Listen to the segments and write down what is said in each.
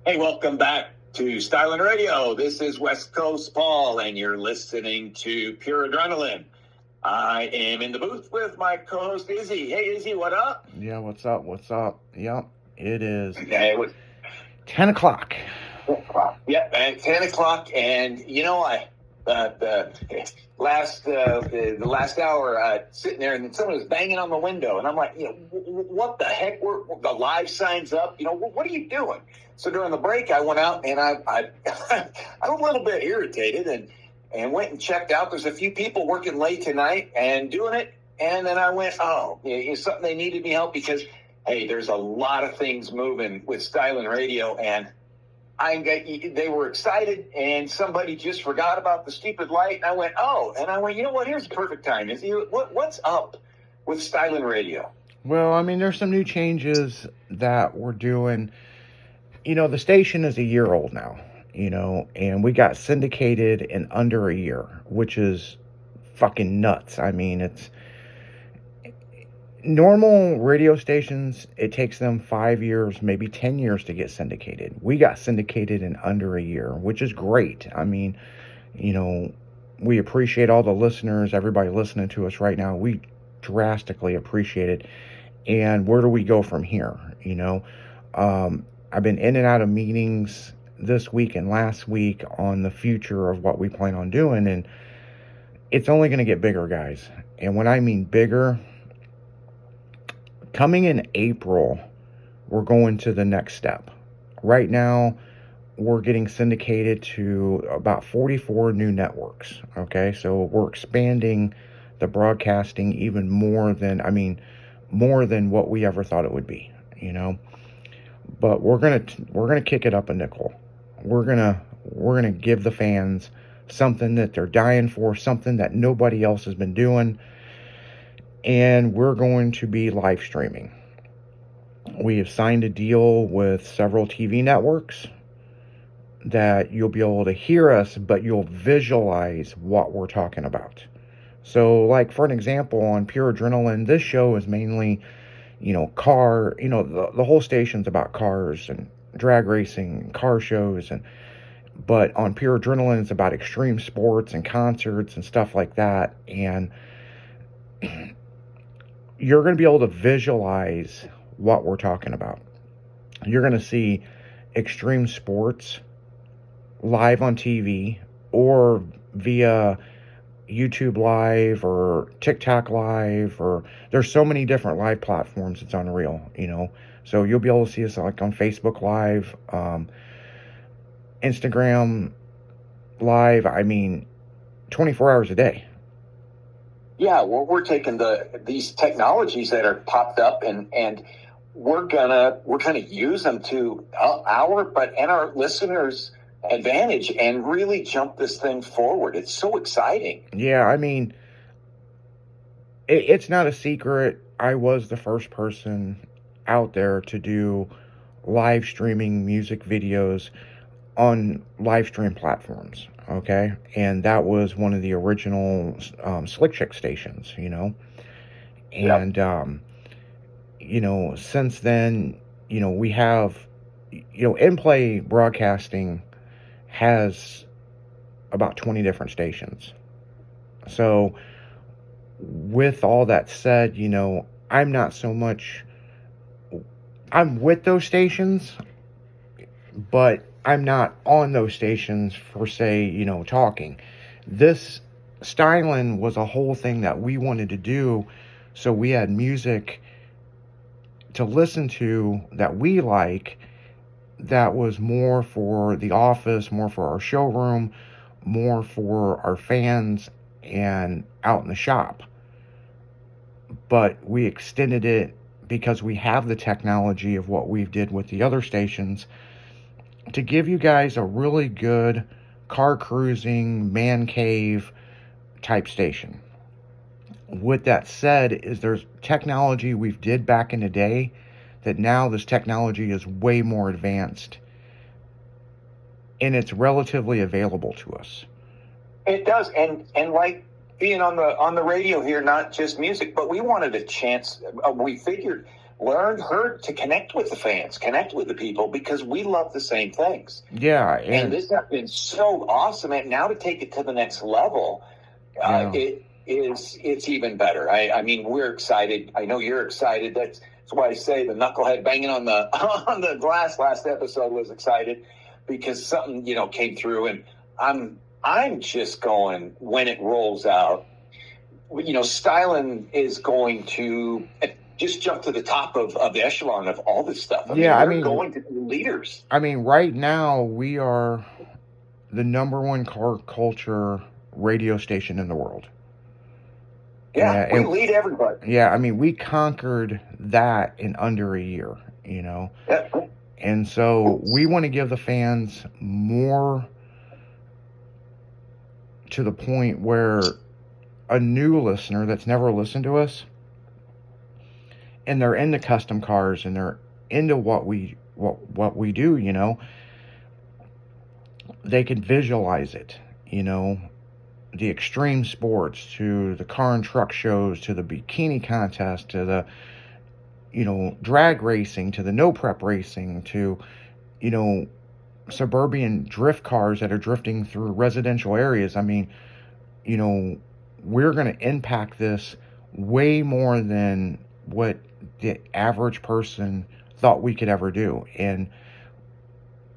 Hey, welcome back to Styling Radio. This is West Coast Paul, and you're listening to Pure Adrenaline. I am in the booth with my co-host Izzy. Hey, Izzy, what up? Yeah, what's up? What's up? Yep, it is Yeah, it was 10 o'clock. Yeah, at 10 o'clock, and the last hour sitting there, and someone was banging on the window, and I'm like, what the heck? The live signs up. What are you doing? So during the break, I went out and I I'm a little bit irritated and went and checked out. There's a few people working late tonight and doing it, and then I went, it's something they needed me help because hey, there's a lot of things moving with Styling Radio, and they were excited, and somebody just forgot about the stupid light. And I went, you know what? Here's the perfect time. What's up with Styling Radio? Well, I mean, there's some new changes that we're doing. The station is a year old now, and we got syndicated in under a year, which is fucking nuts. I mean, it's normal radio stations, it takes them 5 years, maybe 10 years to get syndicated. We got syndicated in under a year, which is great. I mean, we appreciate all the listeners, everybody listening to us right now. We drastically appreciate it. And where do we go from here? I've been in and out of meetings this week and last week on the future of what we plan on doing, and it's only going to get bigger, guys. And when I mean bigger, coming in April, we're going to the next step. Right now, we're getting syndicated to about 44 new networks, okay? So we're expanding the broadcasting even more than what we ever thought it would be, But we're gonna kick it up a nickel. We're gonna give the fans something that they're dying for, something that nobody else has been doing. And we're going to be live streaming. We have signed a deal with several TV networks that you'll be able to hear us, but you'll visualize what we're talking about. So, like, for an example, on Pure Adrenaline, this show is mainly, the whole station's about cars and drag racing and car shows. But on Pure Adrenaline, it's about extreme sports and concerts and stuff like that. And you're going to be able to visualize what we're talking about. You're going to see extreme sports live on TV or via YouTube Live or TikTok Live, or there's so many different live platforms. It's unreal, So you'll be able to see us like on Facebook Live, Instagram Live. 24 hours a day. Yeah, well, we're taking these technologies that are popped up, and we're gonna use them to our listeners' advantage and really jump this thing forward. It's so exciting. Yeah, it's not a secret. I was the first person out there to do live streaming music videos on live stream platforms. Okay, and that was one of the original Slick Chick stations, and since then, we have, In-Play Broadcasting has about 20 different stations. So with all that said, I'm with those stations, but I'm not on those stations for say, talking. This styling was a whole thing that we wanted to do, so we had music to listen to that we like, that was more for the office, more for our showroom, more for our fans and out in the shop. But we extended it because we have the technology of what we did with the other stations to give you guys a really good car cruising, man cave type station. With that said, there's technology we've did back in the day that now this technology is way more advanced and it's relatively available to us. It does, and like being on the radio here, not just music, but we wanted a chance. We figured heard to connect with the fans, connect with the people, because we love the same things. Yeah, And this has been so awesome. And now to take it to the next level, it's even better. I mean, we're excited. I know you're excited. That's why I say the knucklehead banging on the on the glass last episode was excited, because something, came through, and I'm just going, when it rolls out, Styling is going to just jump to the top of the echelon of all this stuff. I mean, going to be leaders. I mean, right now we are the number one car culture radio station in the world. Yeah, we lead everybody. Yeah, I mean, we conquered that in under a year, Yeah. And so we want to give the fans more, to the point where a new listener that's never listened to us, and they're into custom cars and they're into what we do, they can visualize it, the extreme sports, to the car and truck shows, to the bikini contest, to the drag racing, to the no prep racing, to suburban drift cars that are drifting through residential areas. I mean, we're going to impact this way more than what the average person thought we could ever do. And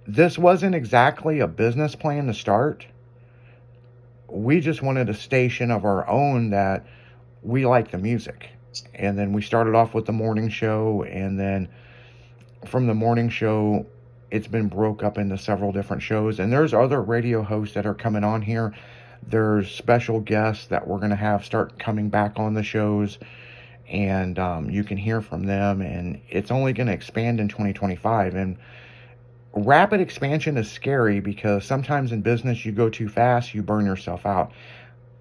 this wasn't exactly a business plan to start. We just wanted a station of our own that we like the music. And then we started off with the morning show, and then from the morning show, it's been broke up into several different shows. And there's other radio hosts that are coming on here. There's special guests that we're going to start coming back on the shows, and you can hear from them, and it's only going to expand in 2025. And rapid expansion is scary, because sometimes in business you go too fast, you burn yourself out.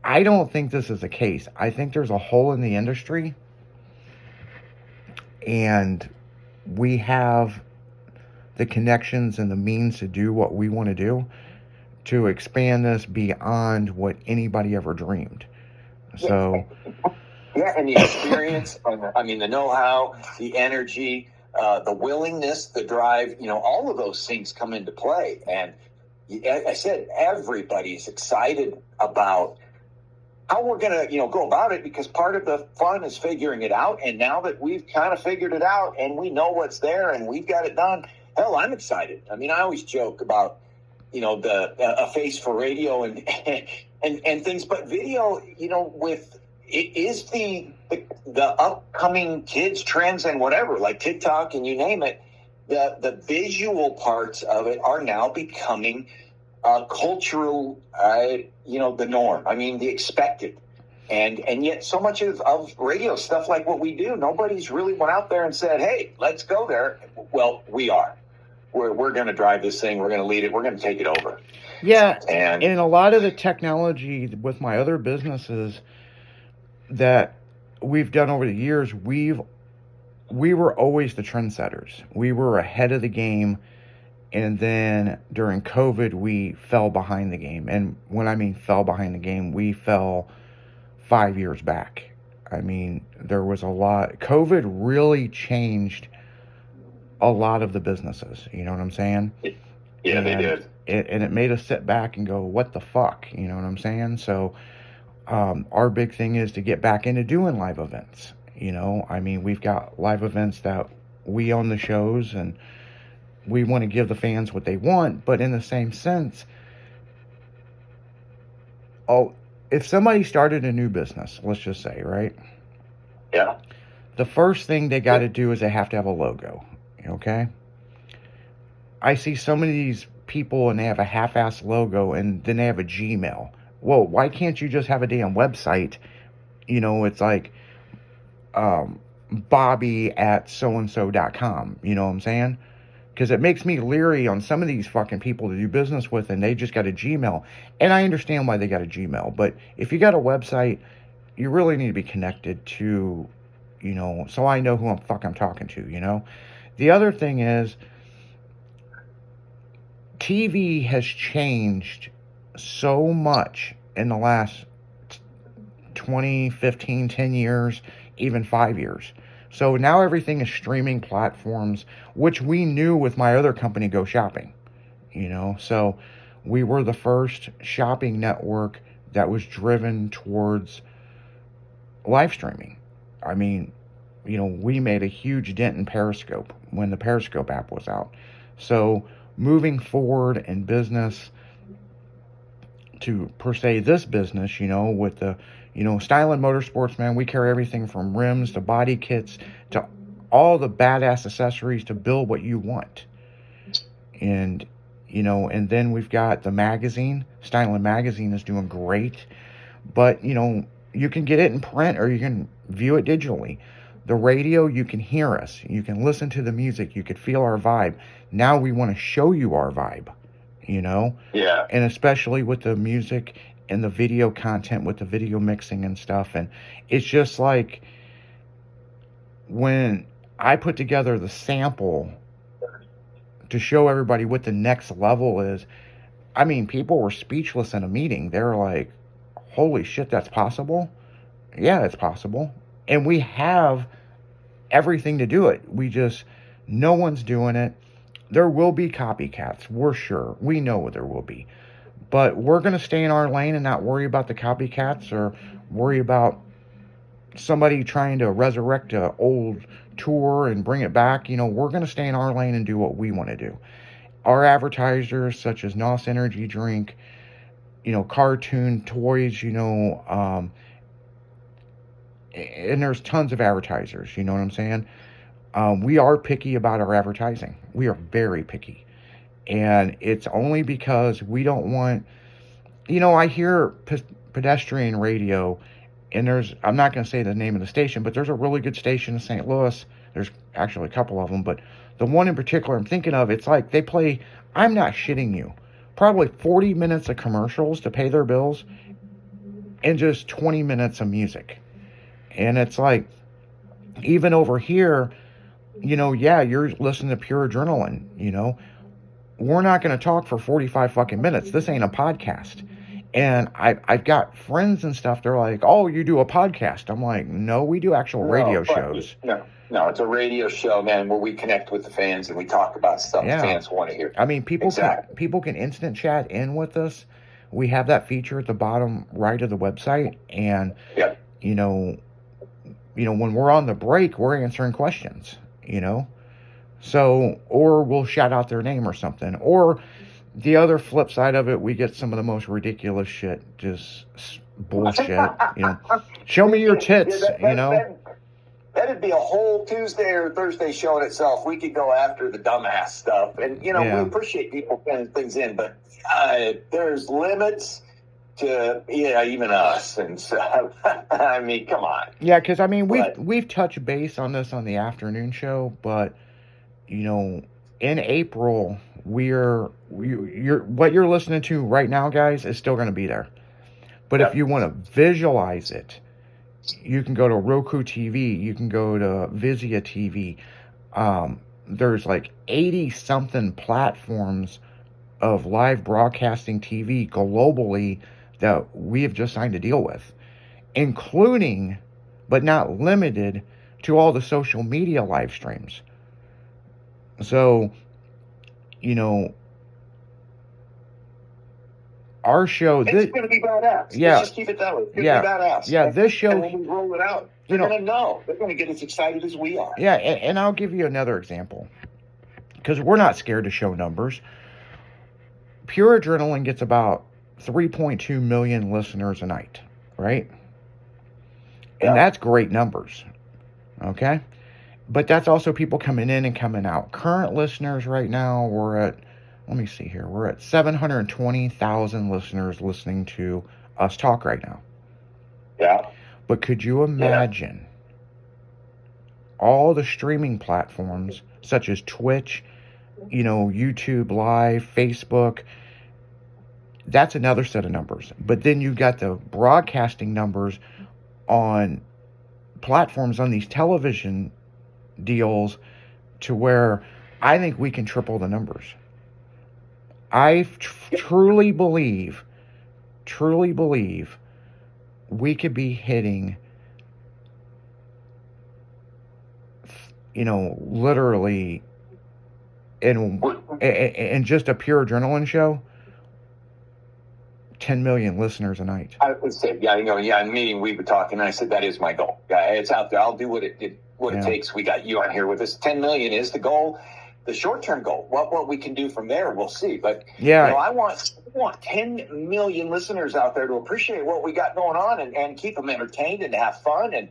I don't think this is the case. I think there's a hole in the industry, and we have the connections and the means to do what we want to do, to expand this beyond what anybody ever dreamed. So, yeah, and the experience, the know-how, the energy, the willingness, the drive, all of those things come into play. And I said, everybody's excited about how we're going to, go about it, because part of the fun is figuring it out. And now that we've kind of figured it out and we know what's there and we've got it done, hell, I'm excited. I mean, I always joke about, a face for radio and things, but video, with it is the upcoming kids trends and whatever, like TikTok and you name it, the visual parts of it are now becoming cultural, the norm. I mean, the expected. And yet so much of radio stuff like what we do, nobody's really went out there and said, hey, let's go there. Well, we are. We're going to drive this thing. We're going to lead it. We're going to take it over. Yeah. And a lot of the technology with my other businesses that we've done over the years, we were always the trendsetters. We were ahead of the game. And then during COVID, we fell behind the game. And when I mean fell behind the game, we fell 5 years back. I mean, there was a lot. COVID really changed a lot of the businesses. You know what I'm saying? Yeah, they did. And it made us sit back and go, what the fuck? You know what I'm saying? So our big thing is to get back into doing live events. I mean, we've got live events that we own the shows, and we want to give the fans what they want. But in the same sense, if somebody started a new business, let's just say, right? Yeah. The first thing they got to do is they have to have a logo. Okay? I see so many of these people, and they have a half-assed logo, and then they have a Gmail. Whoa, why can't you just have a damn website? It's like Bobby@soandso.com. You know what I'm saying? Because it makes me leery on some of these fucking people to do business with, and they just got a Gmail. And I understand why they got a Gmail. But if you got a website, you really need to be connected to, so I know who I'm talking to, The other thing is, TV has changed so much in the last 20, 15, 10 years, even 5 years. So now everything is streaming platforms, which we knew with my other company, Go Shopping. So we were the first shopping network that was driven towards live streaming. I mean, we made a huge dent in Periscope when the Periscope app was out. So moving forward in business to, per se, this business, with the, Stylin Motorsports, man, we carry everything from rims to body kits to all the badass accessories to build what you want. And, and then we've got the magazine. Stylin Magazine is doing great. But, you can get it in print or you can view it digitally. The radio, you can hear us. You can listen to the music. You could feel our vibe. Now we want to show you our vibe, Yeah. And especially with the music and the video content, with the video mixing and stuff. And it's just like when I put together the sample to show everybody what the next level is, I mean, people were speechless in a meeting. They were like, holy shit, that's possible? Yeah, it's possible. And we have everything to do it. No one's doing it. There will be copycats, we're sure. We know there will be. But we're going to stay in our lane and not worry about the copycats or worry about somebody trying to resurrect an old tour and bring it back. We're going to stay in our lane and do what we want to do. Our advertisers, such as NOS Energy Drink, cartoon toys, and there's tons of advertisers, you know what I'm saying? We are picky about our advertising. We are very picky. And it's only because we don't want, I hear pedestrian radio, and I'm not going to say the name of the station, but there's a really good station in St. Louis. There's actually a couple of them, but the one in particular I'm thinking of, it's like they play, I'm not shitting you, probably 40 minutes of commercials to pay their bills and just 20 minutes of music. And it's like, even over here, yeah, you're listening to Pure Adrenaline, we're not going to talk for 45 fucking minutes. This ain't a podcast. And I've got friends and stuff. They're like, oh, you do a podcast. I'm like, no, we do actual radio shows. No, it's a radio show, man, where we connect with the fans and we talk about stuff the fans want to hear. I mean, people can instant chat in with us. We have that feature at the bottom right of the website. And, when we're on the break, we're answering questions, So, or we'll shout out their name or something. Or the other flip side of it, we get some of the most ridiculous shit, just bullshit, Show me your tits, That'd be a whole Tuesday or Thursday show in itself. We could go after the dumbass stuff. And, we appreciate people sending things in, but there's limits to, even us. And so, I mean, come on. Yeah, because, I mean, we've touched base on this on the afternoon show, but, in April, what you're listening to right now, guys, is still going to be there. But if you want to visualize it, you can go to Roku TV. You can go to Vizia TV. There's like 80 something platforms of live broadcasting TV globally that we have just signed a deal with, including, but not limited to, all the social media live streams. So, our show, it's going to be badass. Yeah. Let's just keep it that way. It's going to be badass. Yeah, this show, and when we roll it out, they're going to know. They're going to get as excited as we are. Yeah, and I'll give you another example, because we're not scared to show numbers. Pure Adrenaline gets about 3.2 million listeners a night, right? And that's great numbers, okay? But that's also people coming in and coming out. Current listeners right now, we're at 720,000 listeners listening to us talk right now. Yeah. But could you imagine all the streaming platforms such as Twitch, YouTube Live, Facebook? That's another set of numbers. But then you got the broadcasting numbers on platforms on these television deals, to where I think we can triple the numbers. I truly believe we could be hitting literally in just a pure adrenaline show, 10 million listeners a night. I would say, in meeting we were talking, and I said that is my goal. Yeah, it's out there. I'll do what it takes. We got you on here with us. 10 million is the goal, the short-term goal. What we can do from there, we'll see. But I want 10 million listeners out there to appreciate what we got going on and keep them entertained and have fun and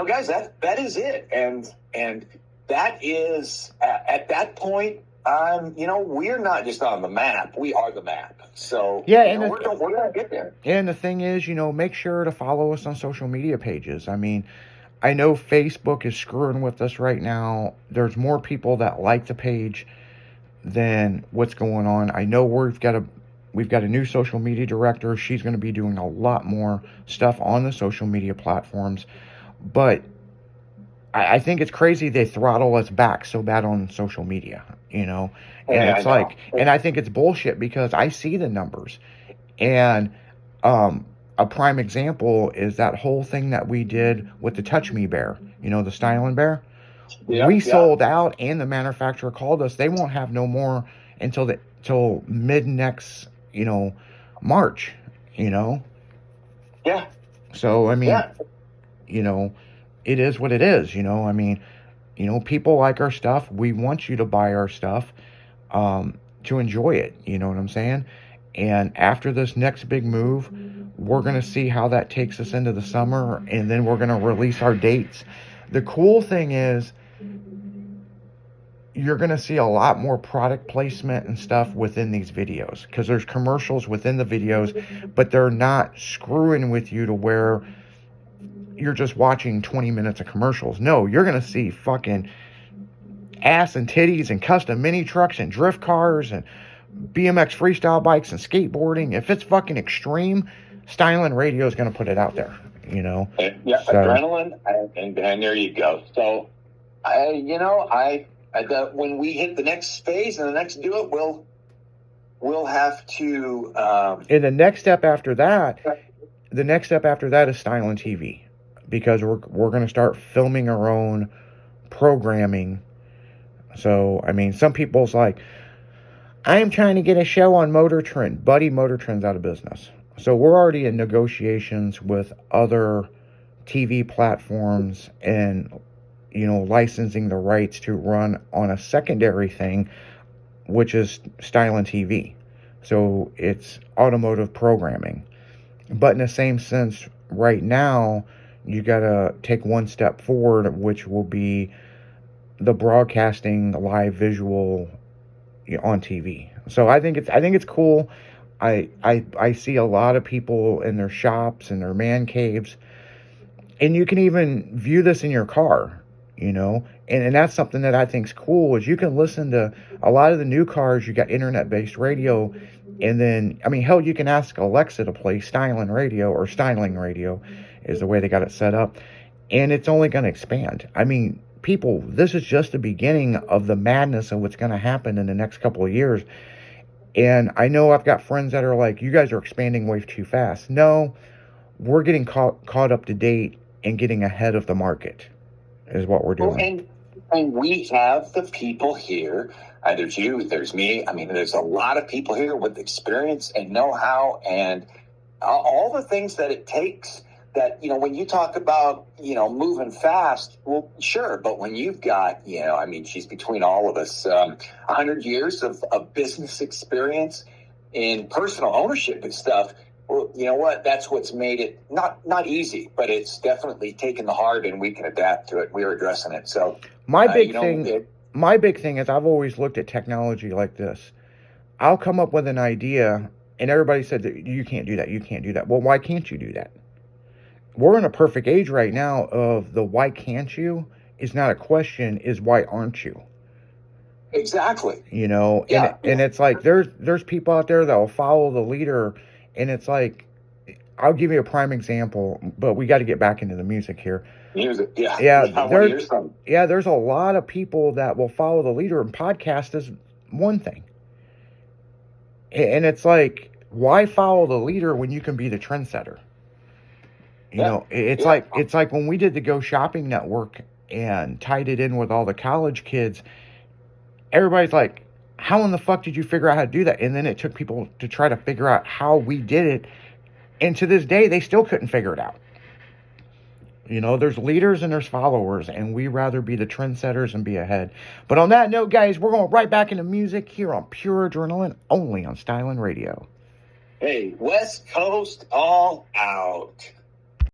guys, that is it. And that is at that point. We're not just on the map; we are the map. So we're gonna get there. And the thing is, make sure to follow us on social media pages. I mean, I know Facebook is screwing with us right now. There's more people that like the page than what's going on. I know we've got a new social media director. She's going to be doing a lot more stuff on the social media platforms, but I think it's crazy they throttle us back so bad on social media, and it's and I think it's bullshit because I see the numbers, and a prime example is that whole thing that we did with the Touch Me Bear, the styling bear. We sold out, and the manufacturer called us. They won't have no more till mid next, March, Yeah. So I mean, it is what it is, people like our stuff. We want you to buy our stuff to enjoy it, you know what I'm saying? And after this next big move, we're going to see how that takes us into the summer, and then we're going to release our dates. The cool thing is you're going to see a lot more product placement and stuff within these videos because there's commercials within the videos, but they're not screwing with you to where you're just watching 20 minutes of commercials. No, you're going to see fucking ass and titties and custom mini trucks and drift cars and BMX freestyle bikes and skateboarding. If it's fucking extreme, Styling Radio is going to put it out there, Yeah, so. Adrenaline, and there you go. So, when we hit the next phase and the next do it, we'll have to. And the next step after that is Styling TV. Because we're going to start filming our own programming. So, I mean, some people's like, I am trying to get a show on Motor Trend. Buddy, Motor Trend's out of business. So we're already in negotiations with other TV platforms and, licensing the rights to run on a secondary thing, which is Styling TV. So it's automotive programming. But in the same sense, right now, you got to take one step forward, which will be the broadcasting live visual on TV. So I think it's cool. I see a lot of people in their shops and their man caves, and you can even view this in your car, and that's something that I think's cool is you can listen to a lot of the new cars. You got internet-based radio, and then, I mean, hell, you can ask Alexa to play Styling Radio, or Styling Radio is the way they got it set up. And it's only going to expand. I mean, people, this is just the beginning of the madness of what's going to happen in the next couple of years. And I know I've got friends that are like, you guys are expanding way too fast. No, we're getting caught up to date and getting ahead of the market is what we're doing. And we have the people here. There's you, there's me. I mean, there's a lot of people here with experience and know-how and all the things that it takes. That, when you talk about, moving fast, well, sure. But when you've got, she's between all of us, 100 years of business experience in personal ownership and stuff. Well, you know what? That's what's made it not easy, but it's definitely taken the heart, and we can adapt to it. We're addressing it. So my big thing is I've always looked at technology like this. I'll come up with an idea, and everybody said that you can't do that. You can't do that. Well, why can't you do that? We're in a perfect age right now of the why can't you is not a question, is why aren't you? Exactly. And it's like there's people out there that will follow the leader, and it's like, I'll give you a prime example, but we got to get back into the music here. Music, yeah. Yeah, there's a lot of people that will follow the leader, and podcast is one thing. And it's like, why follow the leader when you can be the trendsetter? It's like when we did the Go Shopping Network and tied it in with all the college kids, everybody's like, how in the fuck did you figure out how to do that? And then it took people to try to figure out how we did it. And to this day, they still couldn't figure it out. You know, there's leaders and there's followers, and we rather be the trendsetters and be ahead. But on that note, guys, we're going right back into music here on Pure Adrenaline, only on Stylin' Radio. Hey, West Coast all out.